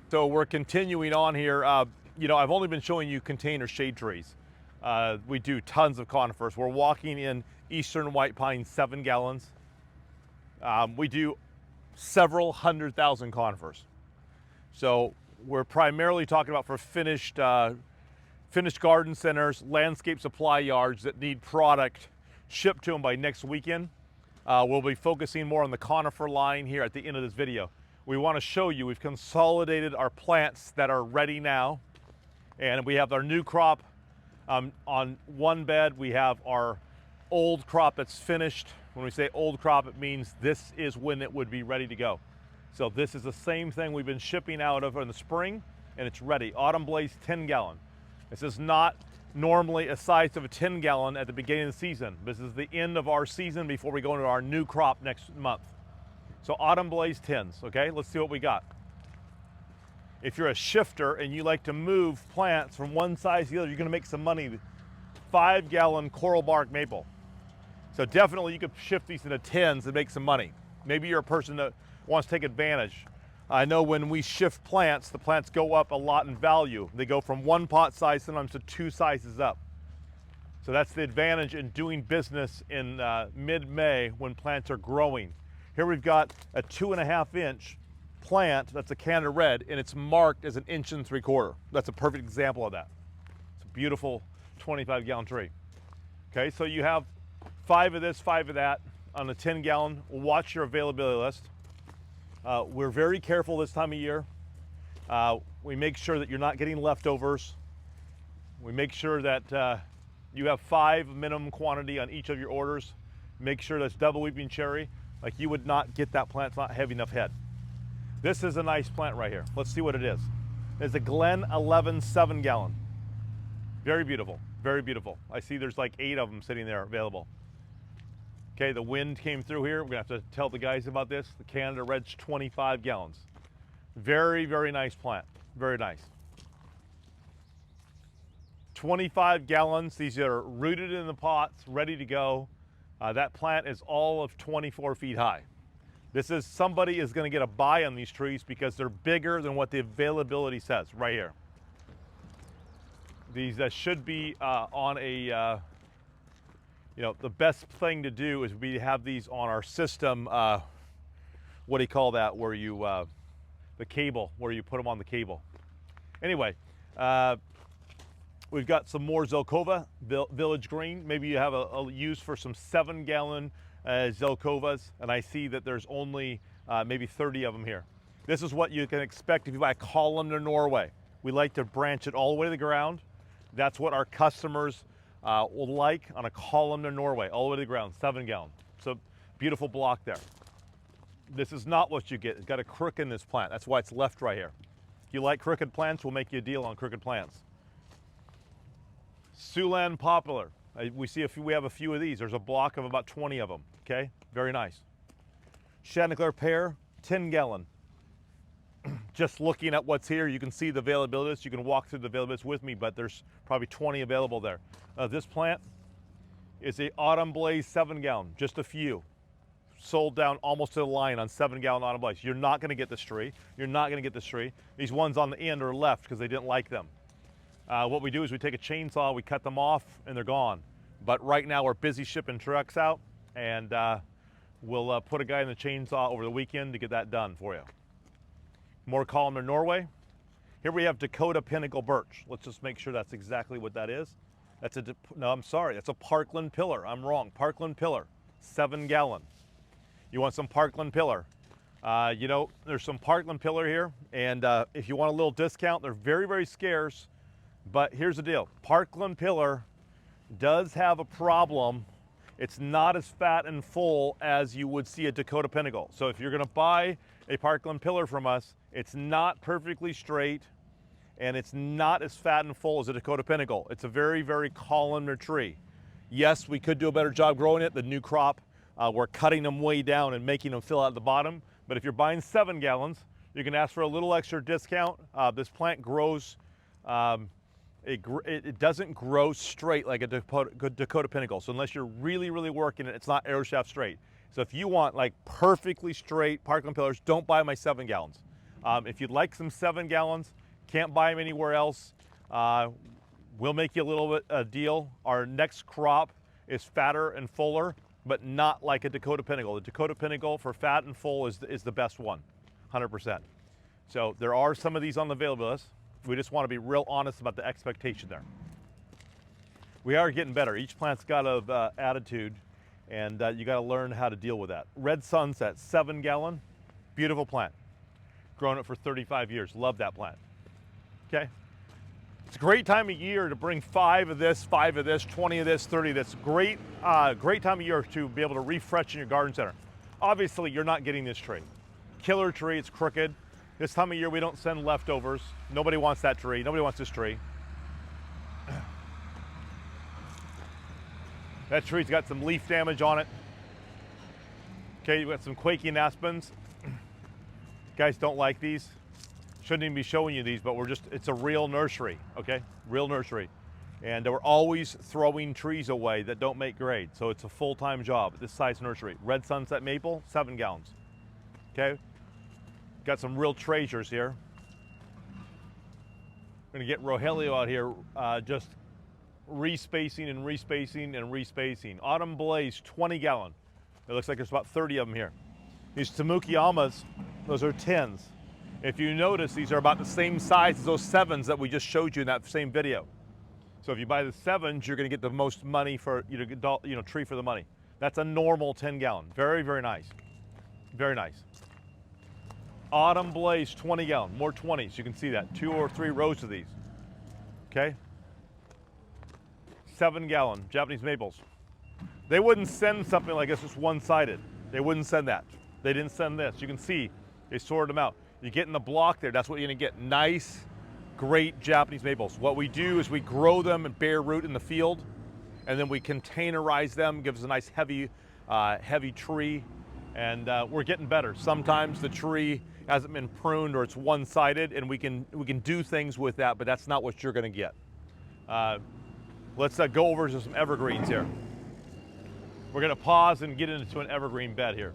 So we're continuing on here. I've only been showing you container shade trees. We do tons of conifers. We're walking in eastern white pine 7 gallons. We do several 100,000 conifers. So we're primarily talking about for finished garden centers, landscape supply yards that need product shipped to them by next weekend. We'll be focusing more on the conifer line here at the end of this video. We want to show you we've consolidated our plants that are ready now, and we have our new crop on one bed. We have our old crop that's finished. When we say old crop, it means this is when it would be ready to go. So this is the same thing we've been shipping out of in the spring, and it's ready. Autumn Blaze 10 gallon. This is not normally a size of a 10 gallon at the beginning of the season. This is the end of our season before we go into our new crop next month. So Autumn Blaze 10s, okay? Let's see what we got. If you're a shifter and you like to move plants from one size to the other, you're gonna make some money. 5 gallon coral bark maple. So definitely you could shift these into 10s and make some money. Maybe you're a person that wants to take advantage. I know when we shift plants, the plants go up a lot in value. They go from 1 pot size sometimes to 2 sizes up. So that's the advantage in doing business in mid-May when plants are growing. Here we've got a 2.5 inch plant that's a Canada Red, and it's marked as 1 3/4 inches. That's a perfect example of that. It's a beautiful 25 gallon tree. Okay, so you have 5 of this, 5 of that on a 10 gallon. Watch your availability list. We're very careful this time of year. We make sure that you're not getting leftovers. We make sure that you have 5 minimum quantity on each of your orders. Make sure that's double weeping cherry. Like you would not get that plant, it's not heavy enough head. This is a nice plant right here. Let's see what it is. It's a Glen 11 7 gallon. Very beautiful, very beautiful. I see there's like 8 of them sitting there available. Okay, the wind came through here. We're gonna have to tell the guys about this. The Canada Red's 25 gallons. Very, very nice plant, very nice. 25 gallons, these are rooted in the pots, ready to go. That plant is all of 24 feet high. This is, somebody is gonna get a buy on these trees because they're bigger than what the availability says right here. These should be on a, the best thing to do is we have these on our system, what do you call that, where you, the cable, where you put them on the cable. Anyway, we've got some more Zelkova, Village Green. Maybe you have a use for some 7 gallon Zelkovas, and I see that there's only maybe 30 of them here. This is what you can expect if you buy a columnar Norway. We like to branch it all the way to the ground. That's what our customers will like on a columnar Norway, all the way to the ground, 7 gallon. So beautiful block there. This is not what you get. It's got a crook in this plant. That's why it's left right here. If you like crooked plants, we'll make you a deal on crooked plants. Siouxland poplar. We have a few of these. There's a block of about 20 of them. Okay, very nice. Chanticleer pear, 10 gallon. Just looking at what's here, you can see the availability. You can walk through the availability with me, but there's probably 20 available there. This plant is a Autumn Blaze 7 gallon, just a few. Sold down almost to the line on 7 gallon Autumn Blaze. You're not gonna get this tree. You're not gonna get this tree. These ones on the end are left because they didn't like them. What we do is we take a chainsaw, we cut them off, and they're gone. But right now we're busy shipping trucks out, and we'll put a guy in the chainsaw over the weekend to get that done for you. More columnar Norway. Here we have Dakota Pinnacle Birch. Let's just make sure that's exactly what that is. That's no, I'm sorry, that's a Parkland Pillar. I'm wrong, Parkland Pillar, 7 gallon. You want some Parkland Pillar. There's some Parkland Pillar here, and if you want a little discount, they're very, very scarce. But here's the deal, Parkland Pillar does have a problem. It's not as fat and full as you would see a Dakota Pinnacle. So if you're gonna buy a Parkland Pillar from us, it's not perfectly straight, and it's not as fat and full as a Dakota Pinnacle. It's a very, very columnar tree. Yes, we could do a better job growing it. The new crop, we're cutting them way down and making them fill out the bottom. But if you're buying 7 gallons, you can ask for a little extra discount. This plant grows, it doesn't grow straight like a Dakota Pinnacle. So unless you're really, really working it, it's not arrow shaft straight. So if you want like perfectly straight Parkland pillars, don't buy my 7 gallons. If you'd like some 7 gallons, can't buy them anywhere else, we'll make you a little bit a deal. Our next crop is fatter and fuller, but not like a Dakota Pinnacle. The Dakota Pinnacle for fat and full is the best one, 100%. So there are some of these on the available list. We just want to be real honest about the expectation there. We are getting better. Each plant's got an attitude, and you got to learn how to deal with that. Red Sunset, 7 gallon, beautiful plant. Grown it for 35 years. Love that plant. Okay. It's a great time of year to bring 5 of this, 20 of this, 30 of this. Great time of year to be able to refresh in your garden center. Obviously, you're not getting this tree. Killer tree, it's crooked. This time of year, we don't send leftovers. Nobody wants that tree. Nobody wants this tree. That tree's got some leaf damage on it. Okay, you've got some quaking aspens. Guys don't like these. Shouldn't even be showing you these, but it's a real nursery, okay? Real nursery. And we're always throwing trees away that don't make grade. So it's a full-time job at this size nursery. Red Sunset Maple, 7 gallons, okay? Got some real treasures here. We're gonna get Rogelio out here, just respacing and respacing and respacing. Autumn Blaze, 20 gallon. It looks like there's about 30 of them here. These Tamukiyamas, those are 10s. If you notice, these are about the same size as those 7s that we just showed you in that same video. So if you buy the 7s, you're gonna get the most money for, tree for the money. That's a normal 10 gallon. Very, very nice. Very nice. Autumn Blaze, 20 gallon, more 20s. You can see that, 2 or 3 rows of these, okay? 7 gallon, Japanese maples. They wouldn't send something like this, just one-sided. They wouldn't send that. They didn't send this. You can see, they sorted them out. You get in the block there, that's what you're gonna get. Nice, great Japanese maples. What we do is we grow them and bare root in the field, and then we containerize them, gives us a nice heavy tree, and we're getting better. Sometimes the tree hasn't been pruned or it's one-sided, and we can do things with that, but that's not what you're gonna get. Let's go over to some evergreens here. We're gonna pause and get into an evergreen bed here.